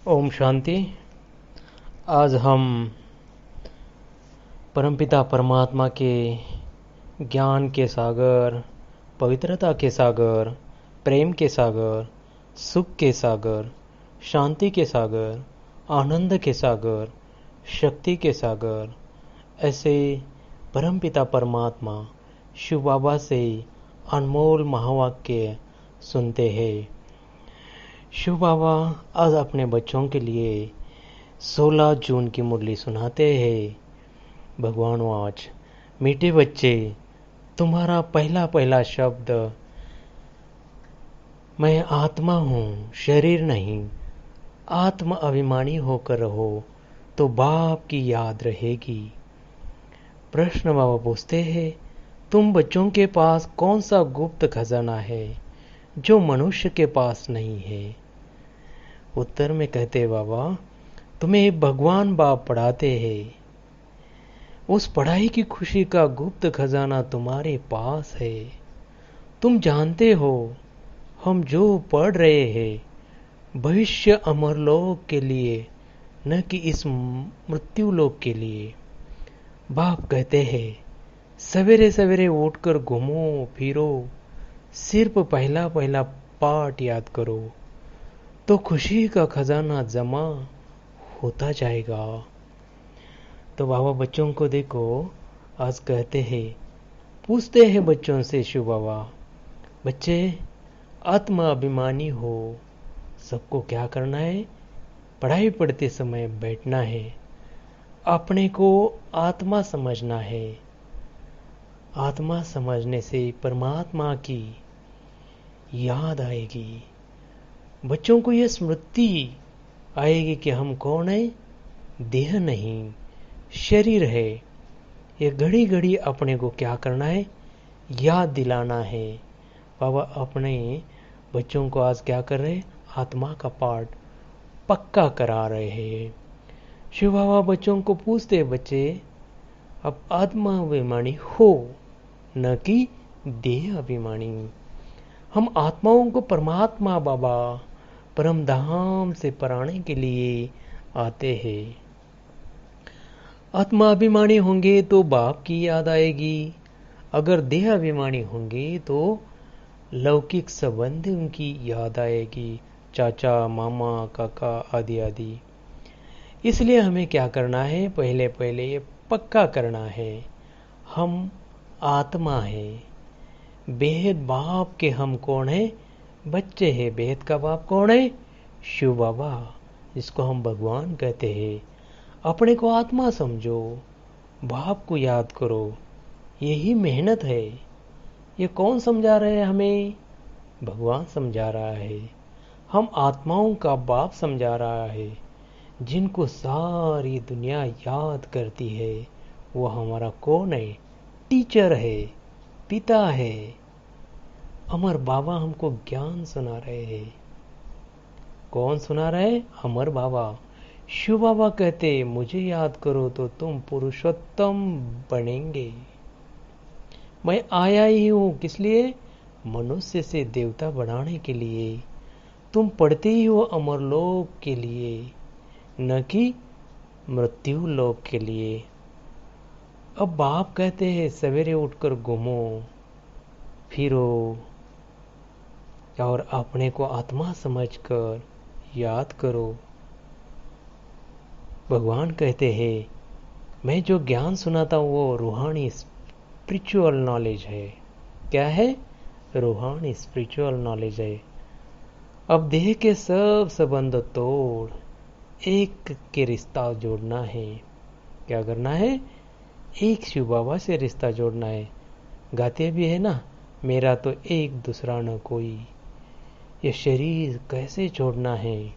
ओम शांति। आज हम परमपिता परमात्मा के ज्ञान के सागर, पवित्रता के सागर, प्रेम के सागर, सुख के सागर, शांति के सागर, आनंद के सागर, शक्ति के सागर, ऐसे परमपिता परमात्मा शिव बाबा से अनमोल महावाक्य सुनते हैं। शिव बाबा आज अपने बच्चों के लिए 16 जून की मुरली सुनाते हैं। भगवान आज मीठे बच्चे, तुम्हारा पहला पहला शब्द मैं आत्मा हूँ, शरीर नहीं। आत्म अभिमानी होकर रहो तो बाप की याद रहेगी। प्रश्न बाबा पूछते हैं, तुम बच्चों के पास कौन सा गुप्त खजाना है जो मनुष्य के पास नहीं है? उत्तर में कहते बाबा, तुम्हें भगवान बाप पढ़ाते हैं। उस पढ़ाई की खुशी का गुप्त खजाना तुम्हारे पास है। तुम जानते हो हम जो पढ़ रहे हैं भविष्य अमरलोक के लिए, न कि इस मृत्यु लोक के लिए। बाप कहते हैं सवेरे सवेरे उठकर घूमो फिरो, सिर्फ पहला पहला पाठ याद करो तो खुशी का खजाना जमा होता जाएगा। तो बाबा बच्चों को देखो आज कहते हैं, पूछते हैं बच्चों से शिव बाबा, बच्चे आत्म अभिमानी हो, सबको क्या करना है? पढ़ाई पढ़ते समय बैठना है, अपने को आत्मा समझना है। आत्मा समझने से परमात्मा की याद आएगी। बच्चों को यह स्मृति आएगी कि हम कौन है? देह नहीं, शरीर है। ये घड़ी घड़ी अपने को क्या करना है? याद दिलाना है। बाबा अपने बच्चों को आज क्या कर रहे? आत्मा का पाठ पक्का करा रहे हैं। शिव बाबा बच्चों को पूछते, बच्चे अब आत्मा अभिमानी हो, न कि देह अभिमानी। हम आत्माओं को परमात्मा बाबा परम धाम से पराने के लिए आते हैं। आत्मा अभिमानी होंगे तो बाप की याद आएगी। अगर देह अभिमानी होंगे तो लौकिक संबंध उनकी याद आएगी, चाचा मामा काका आदि आदि। इसलिए हमें क्या करना है? पहले पहले ये पक्का करना है, हम आत्मा है। बेहद बाप के हम कौन है? बच्चे हैं। बेहद का बाप कौन है? शिव बाबा, जिसको हम भगवान कहते हैं। अपने को आत्मा समझो, बाप को याद करो, यही मेहनत है। ये कौन समझा रहे हैं हमें? भगवान समझा रहा है। हम आत्माओं का बाप समझा रहा है, जिनको सारी दुनिया याद करती है। वो हमारा कौन है? टीचर है, पिता है। अमर बाबा हमको ज्ञान सुना रहे हैं। कौन सुना रहे? अमर बाबा। शिव बाबा कहते, मुझे याद करो तो तुम पुरुषोत्तम बनेंगे। मैं आया ही हूं किस लिए? मनुष्य से देवता बनाने के लिए। तुम पढ़ते ही हो अमरलोक के लिए, न कि मृत्यु लोक के लिए। अब बाप कहते हैं सवेरे उठकर घूमो फिरो और अपने को आत्मा समझकर याद करो। भगवान कहते हैं मैं जो ज्ञान सुनाता हूँ वो रूहानी स्पिरिचुअल नॉलेज है। क्या है? रूहानी स्पिरिचुअल नॉलेज है। अब देह के सब संबंध तोड़ एक के रिश्ता जोड़ना है। क्या करना है? एक शिव बाबा से रिश्ता जोड़ना है। गाते भी है ना, मेरा तो एक दूसरा न कोई। ये शरीर कैसे छोड़ना है?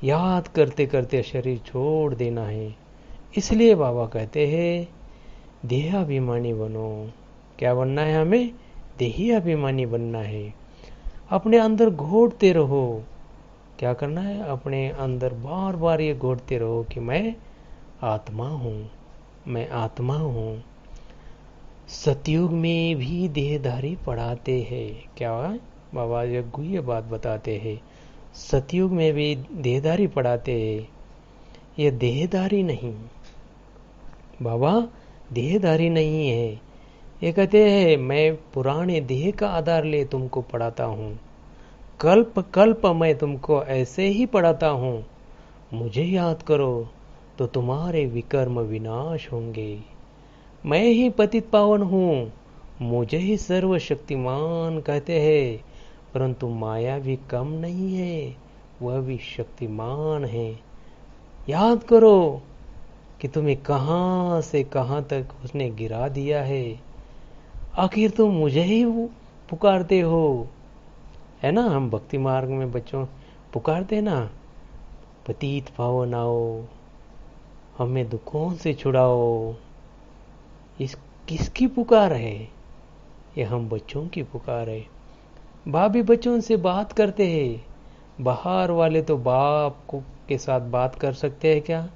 याद करते करते शरीर छोड़ देना है। इसलिए बाबा कहते हैं देहाभिमानी बनो। क्या बनना है हमें? देही अभिमानी बनना है। अपने अंदर घोटते रहो। क्या करना है? अपने अंदर बार बार ये घोटते रहो कि मैं आत्मा हूँ, मैं आत्मा हूँ। सतयुग में भी देहधारी पढ़ाते हैं। क्या बाबा ये गुह्य बात बताते हैं। सतयुग में भी देहधारी पढ़ाते हैं, ये देहधारी नहीं, बाबा देहधारी नहीं है। ये कहते हैं मैं पुराने देह का आधार ले तुमको पढ़ाता हूँ, कल्प कल्प मैं तुमको ऐसे ही पढ़ाता हूँ, मुझे याद करो तो तुम्हारे विकर्म विनाश होंगे। मैं ही पतित पावन हूँ, मुझे ही सर्वशक्तिमान कहते हैं, परंतु माया भी कम नहीं है, वह भी शक्तिमान है। याद करो कि तुम्हें कहां से कहां तक उसने गिरा दिया है, आखिर तुम मुझे ही पुकारते हो, है ना। हम भक्ति मार्ग में बच्चों पुकारते ना, पतित पावन आओ, हमें दुखों से छुड़ाओ। इस किसकी पुकार है? ये हम बच्चों की पुकार है। बाप भी बच्चों से बात करते हैं। बाहर वाले तो बाप को के साथ बात कर सकते हैं क्या?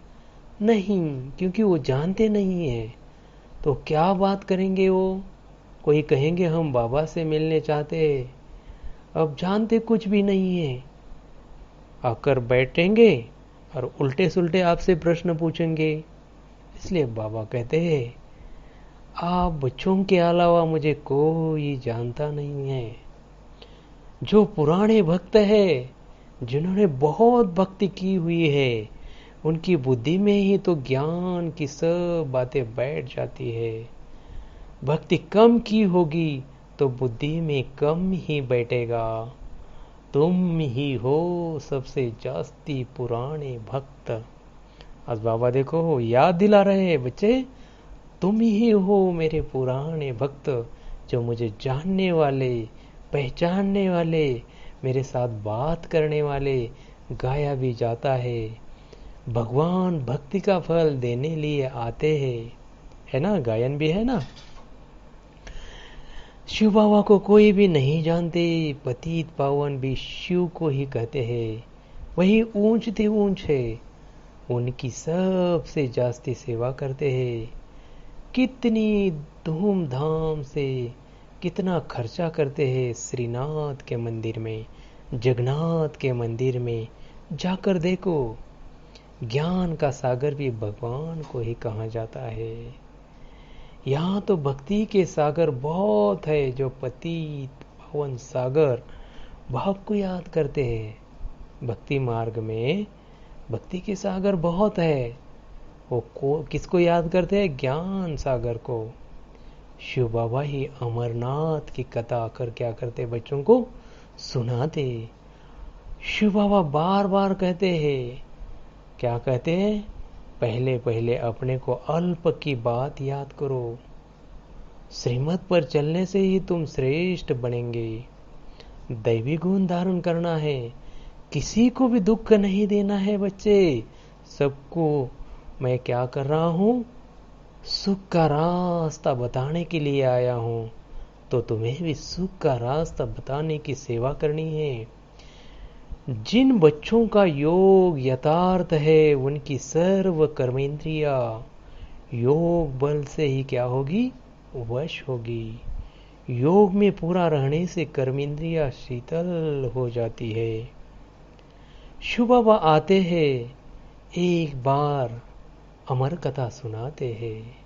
नहीं, क्योंकि वो जानते नहीं है। तो क्या बात करेंगे वो? कोई कहेंगे हम बाबा से मिलने चाहते हैं, अब जानते कुछ भी नहीं है। आकर बैठेंगे और उल्टे सुल्टे आपसे प्रश्न पूछेंगे। इसलिए बाबा कहते हैं आप बच्चों के अलावा मुझे कोई जानता नहीं है। जो पुराने भक्त है, जिन्होंने बहुत भक्ति की हुई है, उनकी बुद्धि में ही तो ज्ञान की सब बातें बैठ जाती है। भक्ति कम की होगी तो बुद्धि में कम ही बैठेगा। तुम ही हो सबसे जास्ती पुराने भक्त। आज बाबा देखो याद दिला रहे हैं बच्चे, तुम ही हो मेरे पुराने भक्त, जो मुझे जानने वाले, पहचानने वाले, मेरे साथ बात करने वाले। गाया भी जाता है भगवान भक्ति का फल देने लिए आते हैं, है ना, गायन भी है ना। शिव बाबा को कोई भी नहीं जानते, पतित पावन भी शिव को ही कहते हैं। वही ऊंच थे ऊंच है, उनकी सबसे जास्ती सेवा करते हैं। कितनी धूमधाम से कितना खर्चा करते हैं श्रीनाथ के मंदिर में, जगन्नाथ के मंदिर में जाकर देखो। ज्ञान का सागर भी भगवान को ही कहा जाता है। यहाँ तो भक्ति के सागर बहुत है, जो पतित पावन सागर बाप को याद करते हैं। भक्ति मार्ग में भक्ति के सागर बहुत है। वो किसको याद करते हैं? ज्ञान सागर को। शिव बाबा ही अमरनाथ की कथा आकर क्या करते, बच्चों को सुनाते। शिव बाबा बार बार कहते हैं, क्या कहते हैं? पहले पहले अपने को अल्प की बात याद करो, श्रीमत पर चलने से ही तुम श्रेष्ठ बनेंगे। दैवी गुण धारण करना है, किसी को भी दुख नहीं देना है बच्चे। सबको मैं क्या कर रहा हूं? सुख का रास्ता बताने के लिए आया हूं, तो तुम्हें भी सुख का रास्ता बताने की सेवा करनी है। जिन बच्चों का योग यथार्थ है, उनकी सर्व कर्मेंद्रिया योग बल से ही क्या होगी? वश होगी। योग में पूरा रहने से कर्मेंद्रिया शीतल हो जाती है। शिव बाबा आते हैं, एक बार अमर कथा सुनाते हैं।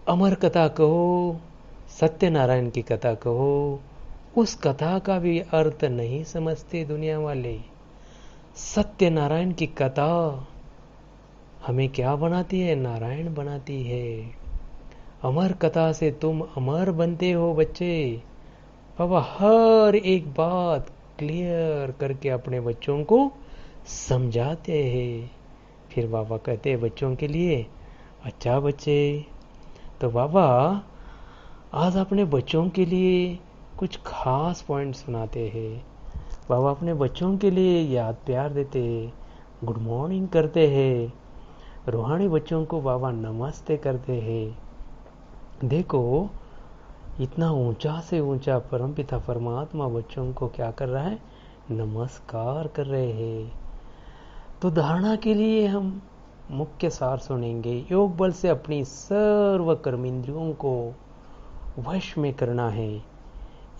अमर कथा कहो, सत्यनारायण की कथा कहो, उस कथा का भी अर्थ नहीं समझते दुनिया वाले। सत्यनारायण की कथा हमें क्या बनाती है? नारायण बनाती है। अमर कथा से तुम अमर बनते हो बच्चे। बाबा हर एक बात क्लियर करके अपने बच्चों को समझाते हैं। फिर बाबा कहते हैं बच्चों के लिए, अच्छा बच्चे, तो बाबा आज अपने बच्चों के लिए कुछ खास पॉइंट सुनाते हैं। बाबा अपने बच्चों के लिए याद प्यार देते हैं, गुड मॉर्निंग करते हैं, रूहानी बच्चों को बाबा नमस्ते करते हैं। देखो इतना ऊंचा से ऊंचा परमपिता परमात्मा बच्चों को क्या कर रहा है? नमस्कार कर रहे हैं। तो धारणा के लिए हम मुख्य सार सुनेंगे। योग बल से अपनी सर्व कर्मेंद्रियों को वश में करना है।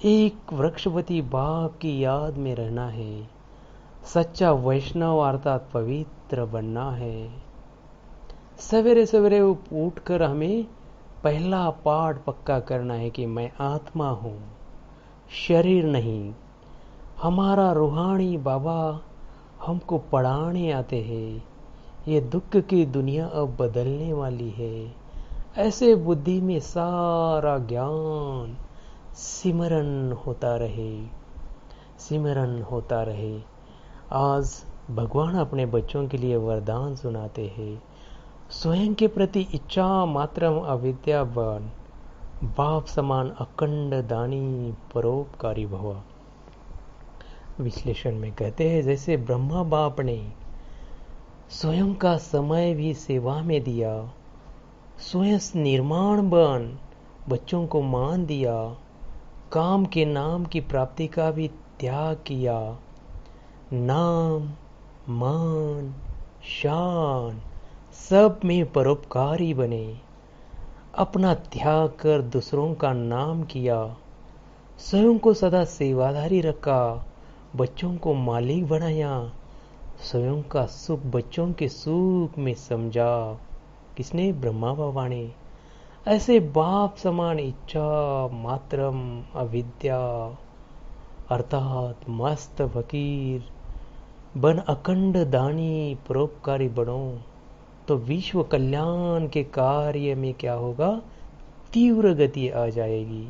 एक वृक्षवती बाप की याद में रहना है। सच्चा वैष्णव अर्थात पवित्र बनना है। सवेरे सवेरे उठकर हमें पहला पाठ पक्का करना है कि मैं आत्मा हूँ, शरीर नहीं। हमारा रूहानी बाबा हमको पढ़ाने आते हैं, ये दुख की दुनिया अब बदलने वाली है। ऐसे बुद्धि में सारा ज्ञान सिमरन होता रहे, सिमरन होता रहे। आज भगवान अपने बच्चों के लिए वरदान सुनाते हैं। स्वयं के प्रति इच्छा मात्रम अविद्यावान, बाप समान अखंड दानी परोपकारी भव। विश्लेषण में कहते हैं, जैसे ब्रह्मा बाप ने स्वयं का समय भी सेवा में दिया, स्वयं निर्माण बन बच्चों को मान दिया, काम के नाम की प्राप्ति का भी त्याग किया, नाम मान शान सब में परोपकारी बने, अपना त्याग कर दूसरों का नाम किया, स्वयं को सदा सेवाधारी रखा, बच्चों को मालिक बनाया, स्वयं का सुख बच्चों के सुख में समझा। किसने? ब्रह्मा बाबा ने। ऐसे बाप समान इच्छा मात्रम अविद्या अर्थात मस्त फकीर बन अखंड दानी परोपकारी बनो, तो विश्व कल्याण के कार्य में क्या होगा? तीव्र गति आ जाएगी,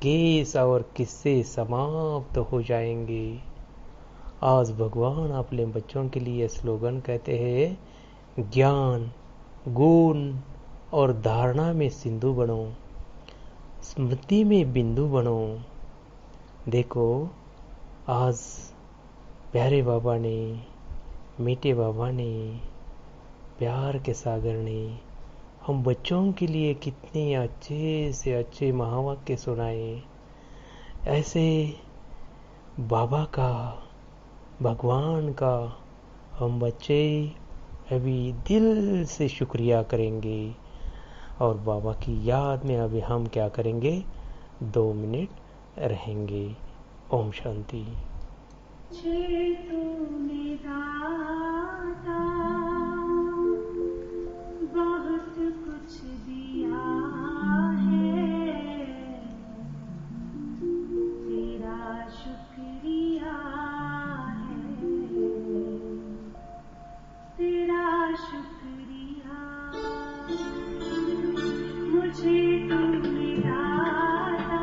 केस और किस्से समाप्त हो जाएंगे। आज भगवान अपने बच्चों के लिए स्लोगन कहते हैं, ज्ञान गुण और धारणा में सिंधु बनो, स्मृति में बिंदु बनो। देखो आज प्यारे बाबा ने, मीठे बाबा ने, प्यार के सागर ने हम बच्चों के लिए कितने अच्छे से अच्छे महावाक्य सुनाए। ऐसे बाबा का, भगवान का हम बच्चे अभी दिल से शुक्रिया करेंगे। और बाबा की याद में अभी हम क्या करेंगे? 2 मिनट रहेंगे। ओम शांति। बहुत कुछ दिया है, तेरा शुक्रिया है, तेरा शुक्रिया। मुझे तूने दाता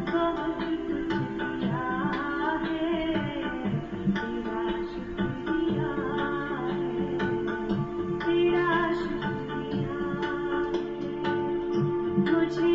बहुत कुछ दिया है, तेरा शुक्रिया है, तेरा शुक्रिया। मुझे